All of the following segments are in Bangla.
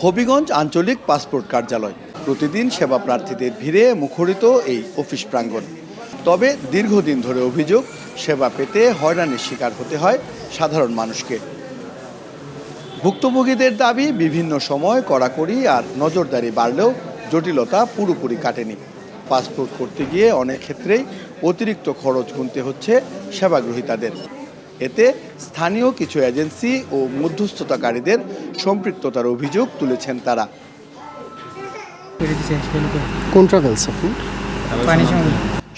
হবিগঞ্জ আঞ্চলিক পাসপোর্ট কার্যালয়। প্রতিদিন সেবা প্রার্থীদের ভিড়ে মুখরিত এই অফিস প্রাঙ্গণ। তবে দীর্ঘদিন ধরে অভিযোগ, সেবা পেতে হয়রানির শিকার হতে হয় সাধারণ মানুষকে। ভুক্তভোগীদের দাবি, বিভিন্ন সময় কড়াকড়ি আর নজরদারি বাড়লেও জটিলতা পুরোপুরি কাটেনি। পাসপোর্ট করতে গিয়ে অনেক ক্ষেত্রেই অতিরিক্ত খরচ গুনতে হচ্ছে সেবাগ্রহীতাদের। এতে স্থানীয় কিছু এজেন্সি ও মধ্যস্থতাকারীদের সম্পৃক্ততার অভিযোগ তুলেছেন তারা।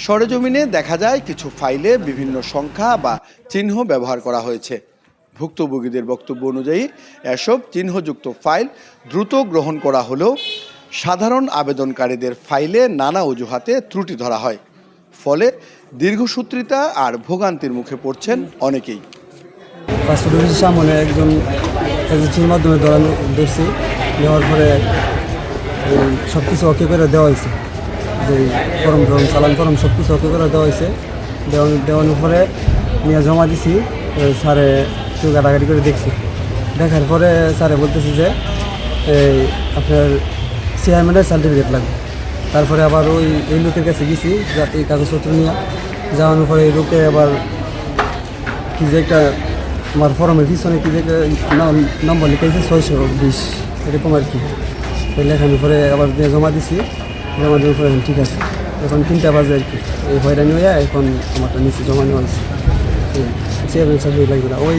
সরেজমিনে দেখা যায় কিছু ফাইলে বিভিন্ন সংখ্যা বা চিহ্ন ব্যবহার করা হয়েছে। ভুক্তভোগীদের বক্তব্য অনুযায়ী এসব চিহ্নযুক্ত ফাইল দ্রুত গ্রহণ করা হলেও সাধারণ আবেদনকারীদের ফাইলে নানা অজুহাতে ত্রুটি ধরা হয়। ফলে দীর্ঘসূত্রিতা আর ভোগান্তির মুখে পড়ছেন অনেকেই। পাসপোর্ট অফিসের সামনে একজন এজেন্সির মাধ্যমে ধরছি, নেওয়ার পরে সব কিছু ওকে করে দেওয়া হয়েছে, যে ফর্ম চালান ফর্ম সব কিছু ওকে করে দেওয়া হয়েছে। দেওয়ানোর পরে নিয়ে জমা দিছি। স্যারে একটু গাড়াগাড়ি করে দেখছি, দেখার পরে স্যারে বলতেছে যে আপনার চেয়ারম্যানের সার্টিফিকেট লাগবে। তারপরে আবার এই লোকের কাছে গেছি, এই কাগজপত্র নিয়ে যাওয়ানোর পরে এই লোকে আবার কি যে একটা আমার ফর্মের পিছনে কি যে নম্বর লিখেছে 620 এরকম আর কি। লেখানোর পরে আবার জমা দিছি, জমা দেওয়ার পরে ঠিক আছে। এখন 3টা বাজে আর কি, এই হয়রানি হয়ে এখন আমারটা নিচে জমা নেওয়া হয়েছে। চেয়ারম্যান সার্টিফিকেট লাগবে না, ওই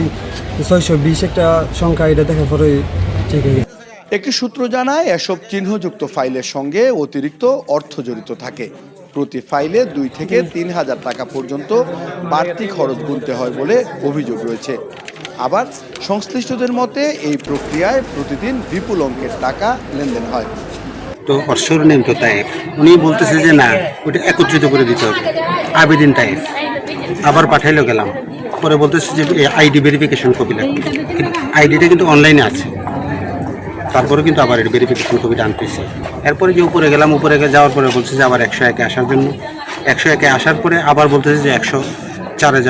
620 একটা সংখ্যা, এটা দেখার পরে ঠিক হয়ে গেছে। একটি সূত্র জানায়, এসব চিহ্নযুক্ত ফাইলের সঙ্গে অতিরিক্ত অর্থ জড়িত থাকে। প্রতি ফাইলে 2 থেকে 3 হাজার টাকা পর্যন্ত বাড়তি খরচ গুনতে হয় বলে অভিযোগ রয়েছে। আবার সংশ্লিষ্টদের মতে এই প্রক্রিয়ায় প্রতিদিন বিপুল অঙ্কের টাকা লেনদেন হয়। তো অর্শর নেম তো তাই উনি বলতেছে যে না, ওটা একত্রিত করে দিতে হবে, আবেদন টাইপ আবার পাঠাইলেও গেলাম, পরে বলতেছে যে আইডি ভেরিফিকেশন কপি লাগবে। আইডিটা কিন্তু অনলাইনে আছে, তারপরে কিন্তু আবার এটা ভেরিফিকেশন কপিটা আনতেছে। এরপরে যে উপরে গেলাম, উপরে যাওয়ার পরে বলছে যে আবার 101-এ আসার জন্য। 101-এ আসার পরে আবার বলতেছে যে 104-এ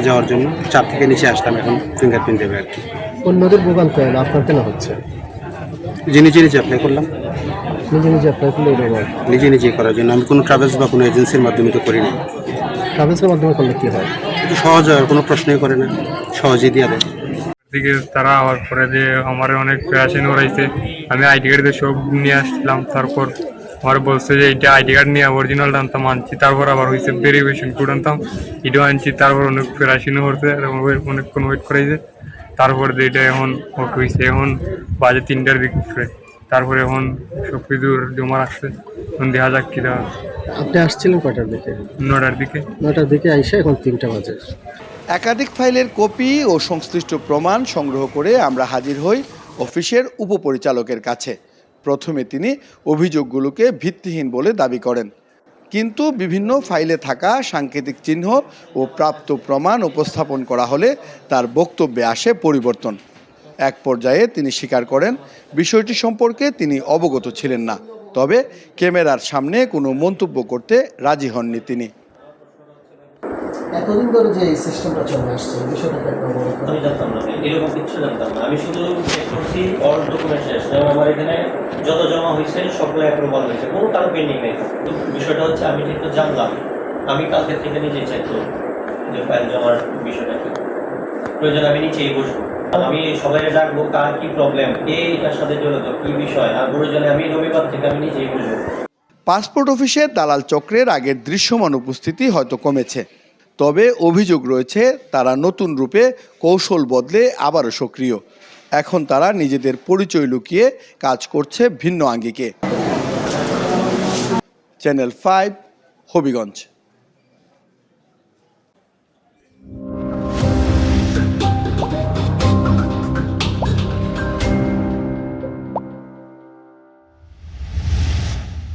যাওয়ার জন্য। 4 থেকে নিচে আসলাম, এখন ফিঙ্গারপ্রিন্ট দেবে আর কি। অন্যদের ভোগান্তি হলো, আপনার কেন হচ্ছে? নিজে অ্যাপ্লাই করলাম, নিজে অ্যাপ্লাই করলে নিজে করার জন্য। আমি কোনো ট্রাভেলস বা কোনো এজেন্সির মাধ্যমে তো করি না। ট্রাভেলসের মাধ্যমে করলে কী হয়? একটু সহজ হয়, কোনো প্রশ্নই করে না, সহজেই দিয়ে দেয়। দিকে তারা আবার পরে যে আমার অনেক পেশেন্ট ওরাইছে, আমি আইডি কার্ড দিয়ে সব নিয়ে আসলাম। তারপর আমার বলছে যে এইটা আইডি কার্ড নিয়ে অরিজিনালটা আনতাম, আনছি। তারপর আবার হয়েছে ভেরিফিকেশন কোড আনতাম, এটাও আনছি। তারপর অনেক পেশেন্টও করছে, অনেকক্ষণ ওয়েট করাইছে। তারপর যে এটা এখন ওকে হয়েছে, এখন বাজে 3টার দিকে উঠবে। তারপরে এখন সব কিছু জমা রাখছে, এখন দেখা যাক কী দেওয়া। আপনি আসছিলেন কয়টার দিকে? 9টার দিকে। 9টার দিকে আইসা এখন 3টা বাজে। একাধিক ফাইলের কপি ও সংশ্লিষ্ট প্রমাণ সংগ্রহ করে আমরা হাজির হই অফিসের উপপরিচালকের কাছে। প্রথমে তিনি অভিযোগগুলোকে ভিত্তিহীন বলে দাবি করেন, কিন্তু বিভিন্ন ফাইলে থাকা সাংকেতিক চিহ্ন ও প্রাপ্ত প্রমাণ উপস্থাপন করা হলে তার বক্তব্যে আসে পরিবর্তন। এক পর্যায়ে তিনি স্বীকার করেন, বিষয়টি সম্পর্কে তিনি অবগত ছিলেন না, তবে ক্যামেরার সামনে কোনো মন্তব্য করতে রাজি হননি তিনি। এতদিন ধরে যে এই সিস্টেমটা চলে আসছে, বিষয়টা আমি জানতাম না, এরকম কিছু জানতাম না। আমি শুধু চেক করছি অল ডকুমেন্ট শেষ, যেমন আমার এখানে যত জমা হয়েছে সবগুলো অ্যাপ্রুভাল হয়েছে, কোনো কারো পেন্ডিং নেই। বিষয়টা হচ্ছে আমি যেহেতু জানলাম, আমি কালকে থেকে নিজেই চেক করব যে ফাইল জমার বিষয়টা কি। প্রয়োজন আমি নিচেই বসবো, আমি সবাই ডাকবো কার কি প্রবলেম, কে এটার সাথে জড়িত, কি বিষয়। আর প্রয়োজনে আমি রবিবার থেকে আমি নিজেই বসবো। পাসপোর্ট অফিসের দালাল চক্রের আগের দৃশ্যমান উপস্থিতি হয়তো কমেছে, তবে অভিযোগ রয়েছে তারা নতুন রূপে কৌশল বদলে আবারও সক্রিয়। এখন তারা নিজেদের পরিচয় লুকিয়ে কাজ করছে ভিন্ন আঙ্গিকে। চ্যানেল 5, হবিগঞ্জ।